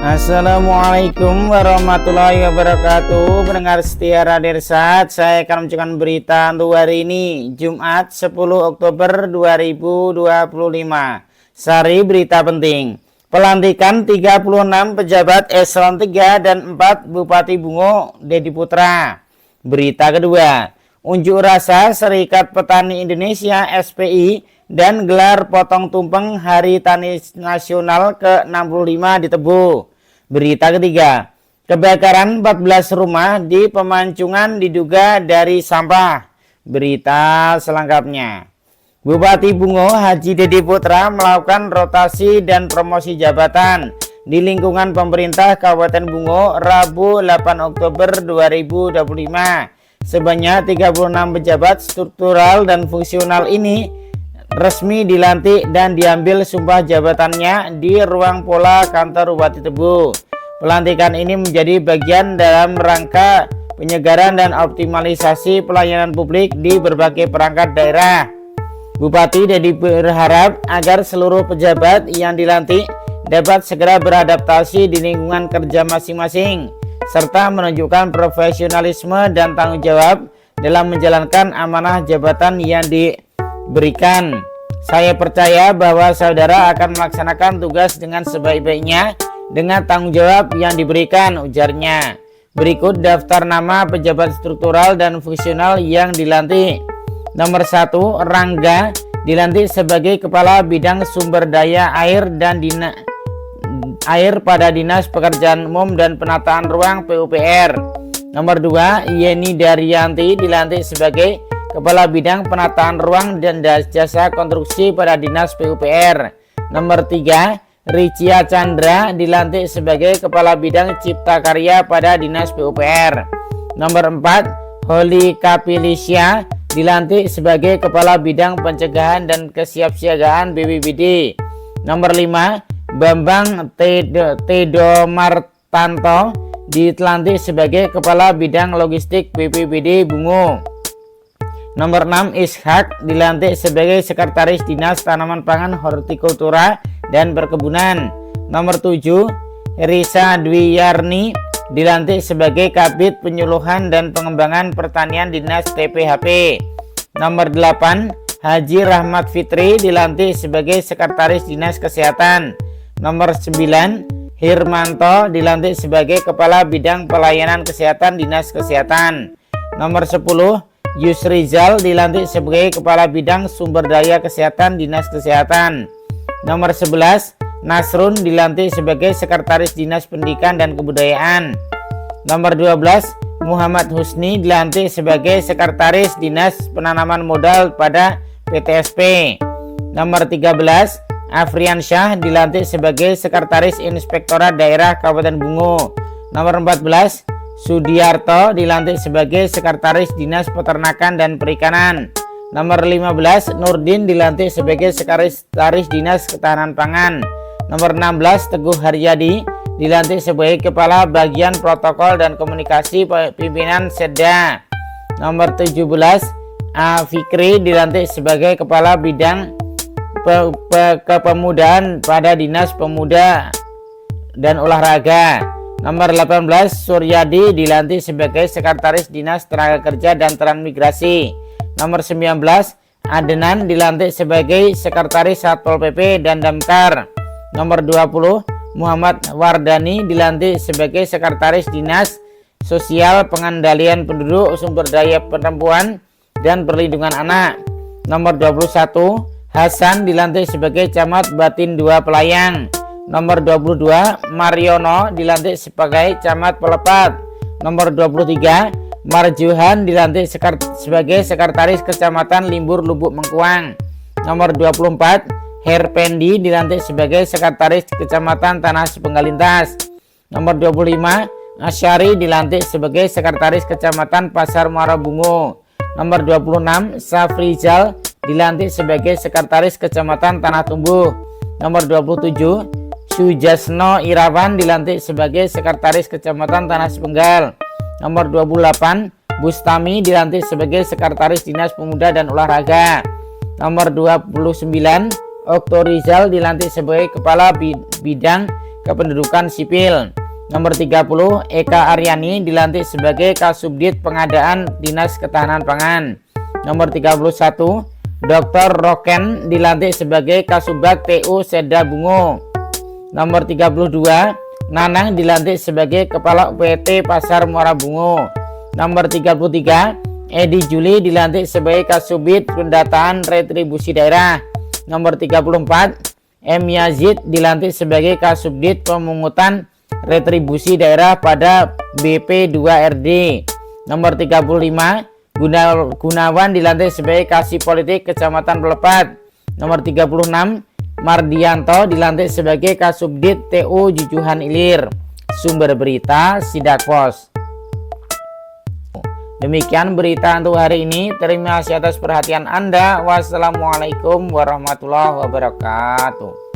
Assalamualaikum warahmatullahi wabarakatuh. Pendengar setia Radio Irsad, saya akan menunjukkan berita untuk hari ini, Jumat 10 Oktober 2025. Sari berita penting. Pelantikan 36 pejabat eselon 3 dan 4 Bupati Bungo, Dedi Putra. Berita kedua, unjuk rasa Serikat Petani Indonesia SPI dan gelar potong tumpeng Hari Tani Nasional ke-65 di Tebu. Berita ketiga, kebakaran 14 rumah di Pemancungan diduga dari sampah. Berita selengkapnya. Bupati Bungo Haji Dedi Putra melakukan rotasi dan promosi jabatan di lingkungan pemerintah Kabupaten Bungo Rabu 8 Oktober 2025. Sebanyak 36 pejabat struktural dan fungsional ini resmi dilantik dan diambil sumpah jabatannya di ruang pola kantor Bupati Tebu. Pelantikan ini menjadi bagian dalam rangka penyegaran dan optimalisasi pelayanan publik di berbagai perangkat daerah. Bupati Dedi berharap agar seluruh pejabat yang dilantik dapat segera beradaptasi di lingkungan kerja masing-masing, serta menunjukkan profesionalisme dan tanggung jawab dalam menjalankan amanah jabatan yang diberikan. Saya percaya bahwa saudara akan melaksanakan tugas dengan sebaik-baiknya dengan tanggung jawab yang diberikan, ujarnya. Berikut daftar nama pejabat struktural dan fungsional yang dilantik. Nomor 1, Rangga dilantik sebagai Kepala Bidang Sumber Daya Air dan Air pada Dinas Pekerjaan Umum dan Penataan Ruang PUPR. Nomor 2, Yeni Daryanti dilantik sebagai Kepala Bidang Penataan Ruang dan Jasa Konstruksi pada Dinas PUPR. Nomor 3, Ricia Chandra dilantik sebagai Kepala Bidang Cipta Karya pada Dinas PUPR. Nomor 4, Holly Kapilisya dilantik sebagai Kepala Bidang Pencegahan dan Kesiapsiagaan BPBD. Nomor 5, Bambang Tedo Martanto dilantik sebagai Kepala Bidang Logistik BPBD Bungo. Nomor 6, Ishak dilantik sebagai Sekretaris Dinas Tanaman Pangan, Hortikultura dan Perkebunan. Nomor 7, Risa Dwiyarni dilantik sebagai Kabid Penyuluhan dan Pengembangan Pertanian Dinas TPHP. Nomor 8, Haji Rahmat Fitri dilantik sebagai Sekretaris Dinas Kesehatan. Nomor 9, Hirmanto dilantik sebagai Kepala Bidang Pelayanan Kesehatan Dinas Kesehatan. Nomor 10, Yusrizal dilantik sebagai Kepala Bidang Sumber Daya Kesehatan Dinas Kesehatan. Nomor 11, Nasrun dilantik sebagai Sekretaris Dinas Pendidikan dan Kebudayaan. Nomor 12, Muhammad Husni dilantik sebagai Sekretaris Dinas Penanaman Modal pada PTSP. Nomor 13, Afrian Syah dilantik sebagai Sekretaris Inspektorat Daerah Kabupaten Bungo. Nomor 14, Sudiarto dilantik sebagai Sekretaris Dinas Peternakan dan Perikanan. Nomor 15, Nurdin dilantik sebagai Sekretaris Dinas Ketahanan Pangan. Nomor 16, Teguh Haryadi dilantik sebagai Kepala Bagian Protokol dan Komunikasi Pimpinan Sedda. Nomor 17, A. Fikri dilantik sebagai Kepala Bidang Kepemudaan pada Dinas Pemuda dan Olahraga. Nomor 18, Suryadi dilantik sebagai Sekretaris Dinas Tenaga Kerja dan Transmigrasi. Nomor 19, Adenan dilantik sebagai Sekretaris Satpol PP dan Damkar. Nomor 20, Muhammad Wardani dilantik sebagai Sekretaris Dinas Sosial Pengendalian Penduduk, Sumber Daya Perempuan dan Perlindungan Anak. Nomor 21, Hasan dilantik sebagai Camat Batin 2 Pelayang. Nomor 22, Mariono dilantik sebagai Camat Pelepat. Nomor 23, Marjuhan dilantik sebagai Sekretaris Kecamatan Limbur Lubuk Mengkuang. Nomor 24, Herpendi dilantik sebagai Sekretaris Kecamatan Tanah Sepenggalintas. Nomor 25, Asyari dilantik sebagai Sekretaris Kecamatan Pasar Muara Bungo. Nomor 26, Safrizal dilantik sebagai Sekretaris Kecamatan Tanah Tumbuh. Nomor 27, Sujasno Irawan dilantik sebagai Sekretaris Kecamatan Tanah Sepenggal. Nomor 28, Bustami dilantik sebagai Sekretaris Dinas Pemuda dan Olahraga. Nomor 29, Okto Rizal dilantik sebagai Kepala Bidang Kependudukan Sipil. Nomor 30, Eka Aryani dilantik sebagai Kasubdit Pengadaan Dinas Ketahanan Pangan. Nomor 31, Dr. Roken dilantik sebagai Kasubag TU Seda Bungo. Nomor 32, Nanang dilantik sebagai Kepala PT Pasar Muara Bungo. Nomor 33, Edi Juli dilantik sebagai Kasubdit Pendataan Retribusi Daerah. Nomor 34, M. Yazid dilantik sebagai Kasubdit Pemungutan Retribusi Daerah pada BP2RD. Nomor 35, Gunawan dilantik sebagai Kasih Politik Kecamatan Pelepat. Nomor 36, Mardianto dilantik sebagai Kasubdit TU Jujuhan Ilir. Sumber berita Sidak Pos. Demikian berita untuk hari ini. Terima kasih atas perhatian Anda. Wassalamualaikum warahmatullahi wabarakatuh.